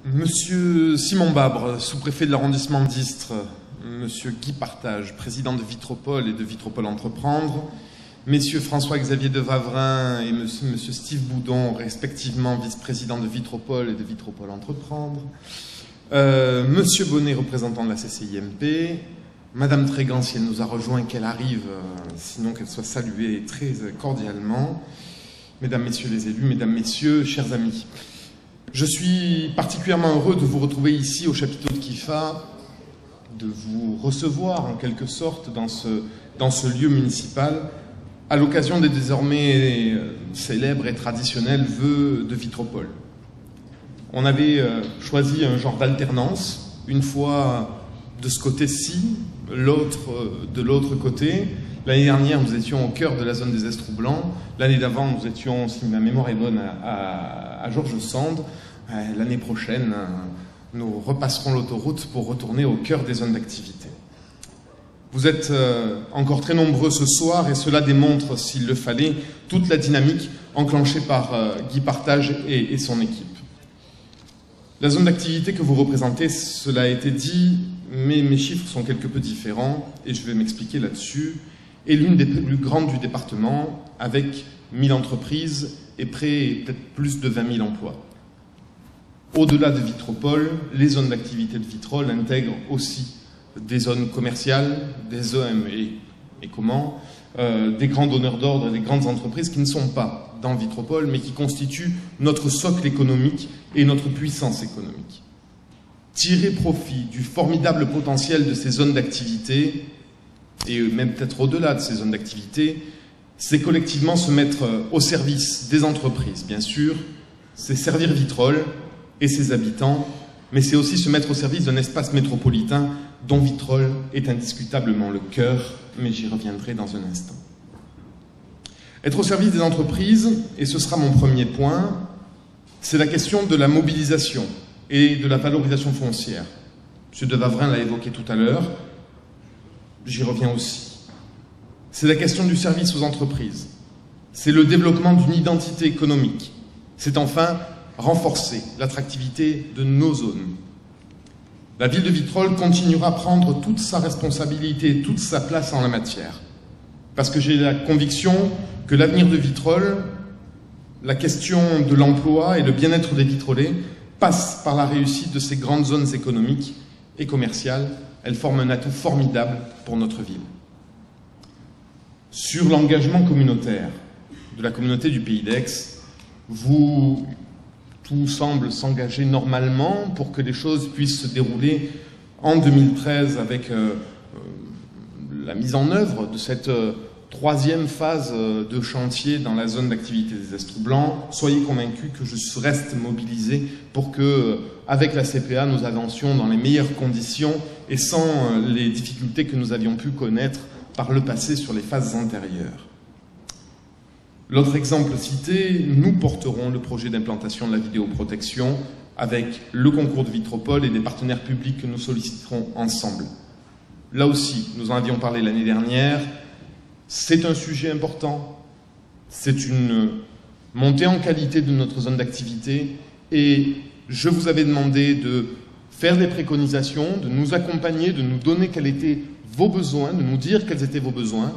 Monsieur Simon Babre, sous-préfet de l'arrondissement d'Istres, Monsieur Guy Partage, président de Vitropol et de Vitropol Entreprendre, Messieurs François-Xavier de Vavrin et Monsieur Steve Boudon, respectivement vice-président de Vitropol et de Vitropol Entreprendre, Monsieur Bonnet, représentant de la CCIMP, Madame Trégan, si elle nous a rejoint, qu'elle arrive, sinon qu'elle soit saluée très cordialement, Mesdames, Messieurs les élus, Mesdames, Messieurs, chers amis. Je suis particulièrement heureux de vous retrouver ici au chapiteau de Kifa, de vous recevoir en quelque sorte dans ce lieu municipal à l'occasion des désormais célèbres et traditionnels vœux de Vitropol. On avait choisi un genre d'alternance, une fois de ce côté-ci, l'autre de l'autre côté. L'année dernière, nous étions au cœur de la zone des Estroux-Blancs. L'année d'avant, nous étions, si ma mémoire est bonne, à Georges Sand. L'année prochaine, nous repasserons l'autoroute pour retourner au cœur des zones d'activité. Vous êtes encore très nombreux ce soir et cela démontre, s'il le fallait, toute la dynamique enclenchée par Guy Partage et son équipe. La zone d'activité que vous représentez, cela a été dit, mais mes chiffres sont quelque peu différents et je vais m'expliquer là-dessus, est l'une des plus grandes du département, avec 1000 entreprises et peut-être plus de 20 000 emplois. Au-delà de Vitropol, les zones d'activité de Vitrolles intègrent aussi des zones commerciales, des zones des grands donneurs d'ordre et des grandes entreprises qui ne sont pas dans Vitropol, mais qui constituent notre socle économique et notre puissance économique. Tirer profit du formidable potentiel de ces zones d'activité, et même peut-être au-delà de ces zones d'activité, c'est collectivement se mettre au service des entreprises, bien sûr, c'est servir Vitrolles et ses habitants, mais c'est aussi se mettre au service d'un espace métropolitain dont Vitrolles est indiscutablement le cœur, mais j'y reviendrai dans un instant. Être au service des entreprises, et ce sera mon premier point, c'est la question de la mobilisation et de la valorisation foncière. M. de Vavrin l'a évoqué tout à l'heure, j'y reviens aussi. C'est la question du service aux entreprises, c'est le développement d'une identité économique, c'est enfin renforcer l'attractivité de nos zones. La ville de Vitrolles continuera à prendre toute sa responsabilité, toute sa place en la matière. Parce que j'ai la conviction que l'avenir de Vitrolles, la question de l'emploi et le bien-être des Vitrollais passe par la réussite de ces grandes zones économiques et commerciales. Elles forment un atout formidable pour notre ville. Sur l'engagement communautaire de la communauté du Pays d'Aix, tout semble s'engager normalement pour que les choses puissent se dérouler en 2013 avec la mise en œuvre de cette troisième phase de chantier dans la zone d'activité des Estroux-Blancs. Soyez convaincus que je reste mobilisé pour que, avec la CPA, nous avancions dans les meilleures conditions et sans les difficultés que nous avions pu connaître par le passé sur les phases antérieures. L'autre exemple cité, nous porterons le projet d'implantation de la vidéoprotection avec le concours de Vitropol et des partenaires publics que nous solliciterons ensemble. Là aussi, nous en avions parlé l'année dernière, c'est un sujet important, c'est une montée en qualité de notre zone d'activité et je vous avais demandé de faire des préconisations, de nous accompagner, de nous donner quels étaient vos besoins, de nous dire quels étaient vos besoins.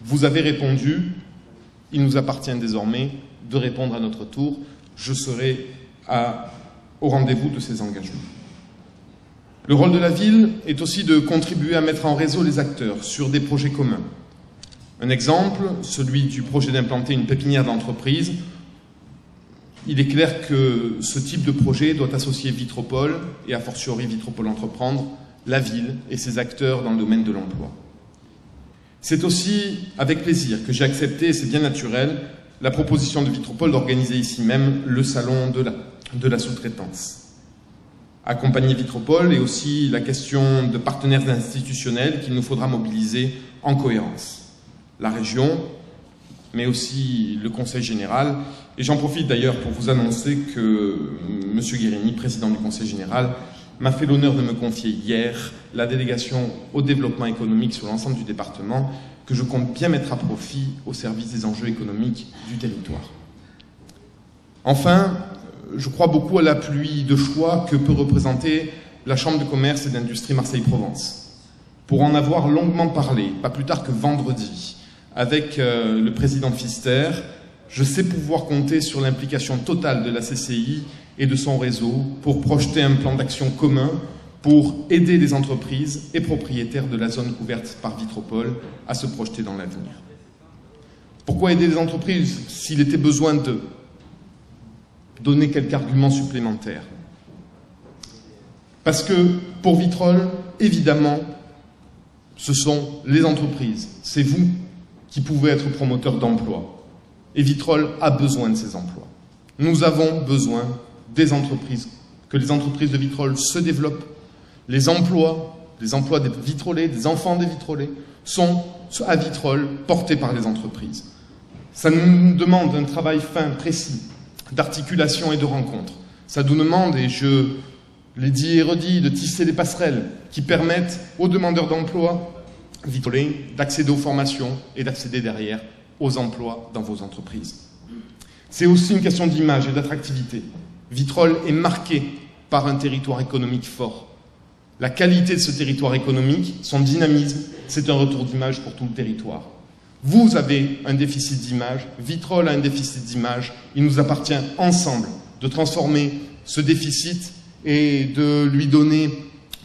Vous avez répondu. Il nous appartient désormais de répondre à notre tour. Je serai au rendez-vous de ces engagements. Le rôle de la ville est aussi de contribuer à mettre en réseau les acteurs sur des projets communs. Un exemple, celui du projet d'implanter une pépinière d'entreprise. Il est clair que ce type de projet doit associer Vitropol et a fortiori Vitropol Entreprendre, la ville et ses acteurs dans le domaine de l'emploi. C'est aussi avec plaisir que j'ai accepté, et c'est bien naturel, la proposition de Vitropol d'organiser ici même le salon de la sous-traitance. Accompagner Vitropol et aussi la question de partenaires institutionnels qu'il nous faudra mobiliser en cohérence. La région, mais aussi le Conseil général. Et j'en profite d'ailleurs pour vous annoncer que M. Guérini, président du Conseil général, m'a fait l'honneur de me confier hier la délégation au développement économique sur l'ensemble du département que je compte bien mettre à profit au service des enjeux économiques du territoire. Enfin, je crois beaucoup à l'appui de choix que peut représenter la Chambre de commerce et d'industrie Marseille-Provence. Pour en avoir longuement parlé, pas plus tard que vendredi, avec le président Pfister, je sais pouvoir compter sur l'implication totale de la CCI et de son réseau pour projeter un plan d'action commun pour aider les entreprises et propriétaires de la zone couverte par Vitropole à se projeter dans l'avenir. Pourquoi aider les entreprises s'il était besoin de donner quelques arguments supplémentaires? Parce que pour Vitrolles, évidemment, ce sont les entreprises, c'est vous qui pouvez être promoteur d'emplois. Et Vitrolles a besoin de ces emplois. Nous avons besoin des entreprises, que les entreprises de Vitrolles se développent. Les emplois des vitrolais, des enfants des vitrolais, sont à Vitrolles portés par les entreprises. Ça nous demande un travail fin, précis, d'articulation et de rencontre. Ça nous demande, et je l'ai dit et redit, de tisser des passerelles qui permettent aux demandeurs d'emploi vitrolais d'accéder aux formations et d'accéder derrière aux emplois dans vos entreprises. C'est aussi une question d'image et d'attractivité. Vitrolles est marqué par un territoire économique fort. La qualité de ce territoire économique, son dynamisme, c'est un retour d'image pour tout le territoire. Vous avez un déficit d'image, Vitrolles a un déficit d'image, il nous appartient ensemble de transformer ce déficit et de lui donner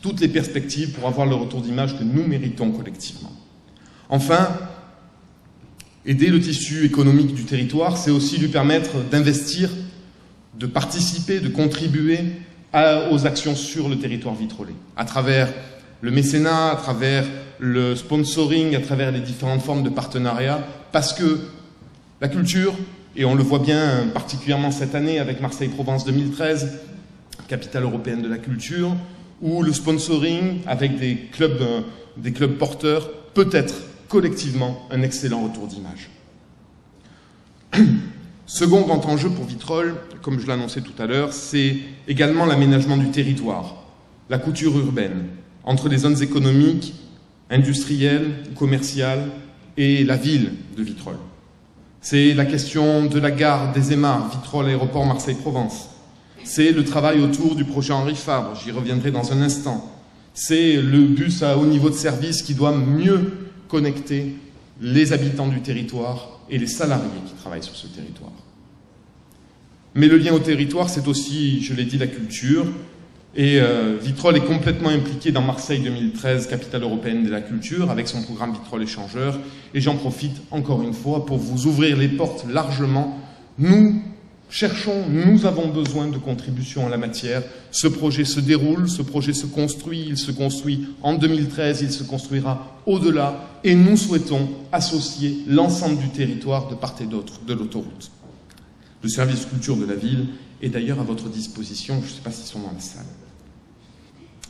toutes les perspectives pour avoir le retour d'image que nous méritons collectivement. Enfin, aider le tissu économique du territoire, c'est aussi lui permettre d'investir, de participer, de contribuer aux actions sur le territoire vitrolais, à travers le mécénat, à travers le sponsoring, à travers les différentes formes de partenariat, parce que la culture, et on le voit bien particulièrement cette année avec Marseille-Provence 2013, capitale européenne de la culture, où le sponsoring avec des clubs porteurs peut être collectivement un excellent retour d'image. Second grand enjeu pour Vitrolles, comme je l'annonçais tout à l'heure, c'est également l'aménagement du territoire, la couture urbaine, entre les zones économiques, industrielles, commerciales et la ville de Vitrolles. C'est la question de la gare des Aymars, Vitrolles Aéroport Marseille-Provence. C'est le travail autour du projet Henri Fabre, j'y reviendrai dans un instant. C'est le bus à haut niveau de service qui doit mieux connecter les habitants du territoire et les salariés qui travaillent sur ce territoire. Mais le lien au territoire, c'est aussi, je l'ai dit, la culture. Et Vitrolles est complètement impliqué dans Marseille 2013, capitale européenne de la culture, avec son programme Vitrolles Échangeurs. Et j'en profite encore une fois pour vous ouvrir les portes largement. Nous avons besoin de contributions en la matière. Ce projet se déroule, ce projet se construit, il se construit en 2013, il se construira au-delà, et nous souhaitons associer l'ensemble du territoire de part et d'autre de l'autoroute. Le service culture de la ville est d'ailleurs à votre disposition, je ne sais pas s'ils sont dans la salle.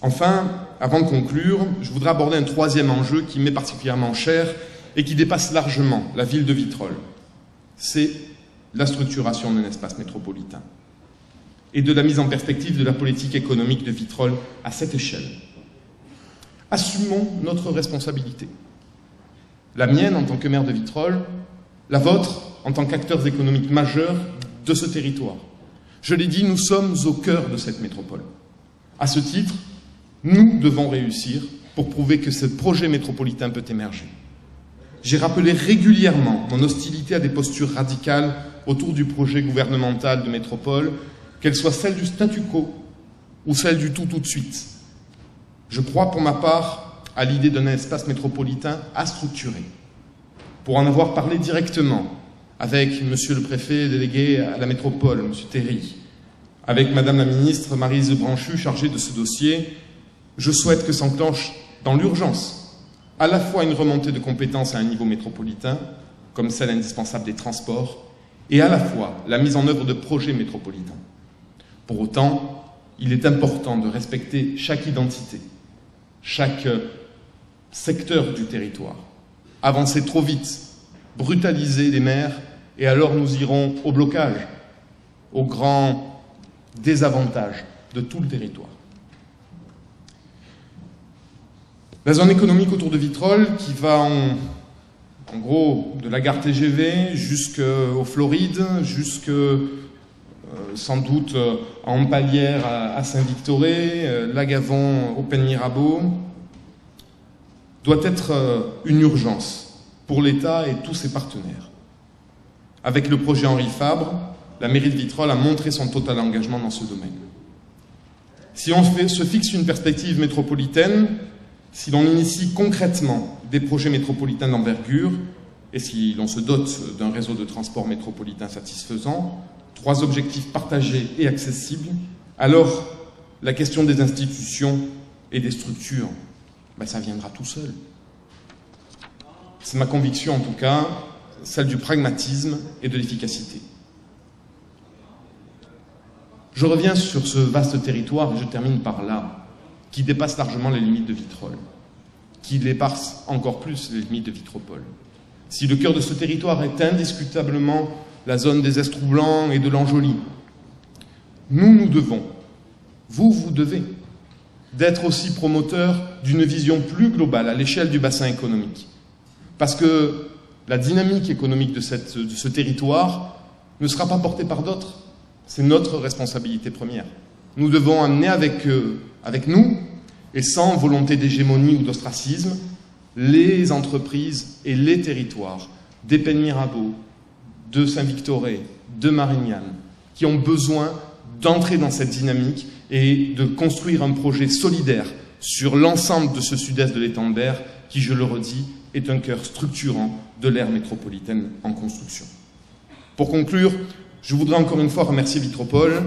Enfin, avant de conclure, je voudrais aborder un troisième enjeu qui m'est particulièrement cher et qui dépasse largement la ville de Vitrolles. C'est la structuration d'un espace métropolitain et de la mise en perspective de la politique économique de Vitrolles à cette échelle. Assumons notre responsabilité. La mienne en tant que maire de Vitrolles, la vôtre en tant qu'acteurs économiques majeurs de ce territoire. Je l'ai dit, nous sommes au cœur de cette métropole. À ce titre, nous devons réussir pour prouver que ce projet métropolitain peut émerger. J'ai rappelé régulièrement mon hostilité à des postures radicales autour du projet gouvernemental de métropole, qu'elles soient celles du statu quo ou celles du tout de suite. Je crois pour ma part à l'idée d'un espace métropolitain à structurer. Pour en avoir parlé directement avec monsieur le préfet délégué à la métropole, monsieur Théry, avec madame la ministre Maryse Branchu chargée de ce dossier, je souhaite que s'enclenche dans l'urgence à la fois une remontée de compétences à un niveau métropolitain, comme celle indispensable des transports, et à la fois la mise en œuvre de projets métropolitains. Pour autant, il est important de respecter chaque identité, chaque secteur du territoire. Avancer trop vite, brutaliser les maires, et alors nous irons au blocage, au grand désavantage de tout le territoire. La zone économique autour de Vitrolles, qui va en gros de la gare TGV jusqu'aux Florides, jusqu'au sans doute à Empalière, à Saint-Victoré, Lagavon au Pen-Mirabeau, doit être une urgence pour l'État et tous ses partenaires. Avec le projet Henri Fabre, la mairie de Vitrolles a montré son total engagement dans ce domaine. Si on se fixe une perspective métropolitaine, si l'on initie concrètement des projets métropolitains d'envergure, et si l'on se dote d'un réseau de transport métropolitain satisfaisant, 3 objectifs partagés et accessibles, alors la question des institutions et des structures, ça viendra tout seul. C'est ma conviction en tout cas, celle du pragmatisme et de l'efficacité. Je reviens sur ce vaste territoire, et je termine par là, qui dépasse largement les limites de Vitrolles, qui dépasse encore plus les limites de Vitropole. Si le cœur de ce territoire est indiscutablement la zone des Estroux-Blancs et de l'Anjoli, nous devons, vous devez, d'être aussi promoteur d'une vision plus globale à l'échelle du bassin économique. Parce que la dynamique économique de ce territoire ne sera pas portée par d'autres. C'est notre responsabilité première. Nous devons amener avec nous, et sans volonté d'hégémonie ou d'ostracisme, les entreprises et les territoires des Pen-Mirabeau, de Saint-Victoré, de Marignane, qui ont besoin d'entrer dans cette dynamique et de construire un projet solidaire sur l'ensemble de ce sud-est de l'étang de Berre, qui, je le redis, est un cœur structurant de l'ère métropolitaine en construction. Pour conclure, je voudrais encore une fois remercier Vitropole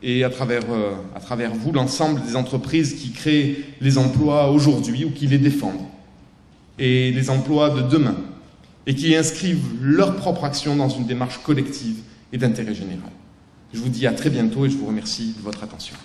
et à travers vous l'ensemble des entreprises qui créent les emplois aujourd'hui ou qui les défendent et les emplois de demain et qui inscrivent leur propre action dans une démarche collective et d'intérêt général. Je vous dis à très bientôt et je vous remercie de votre attention.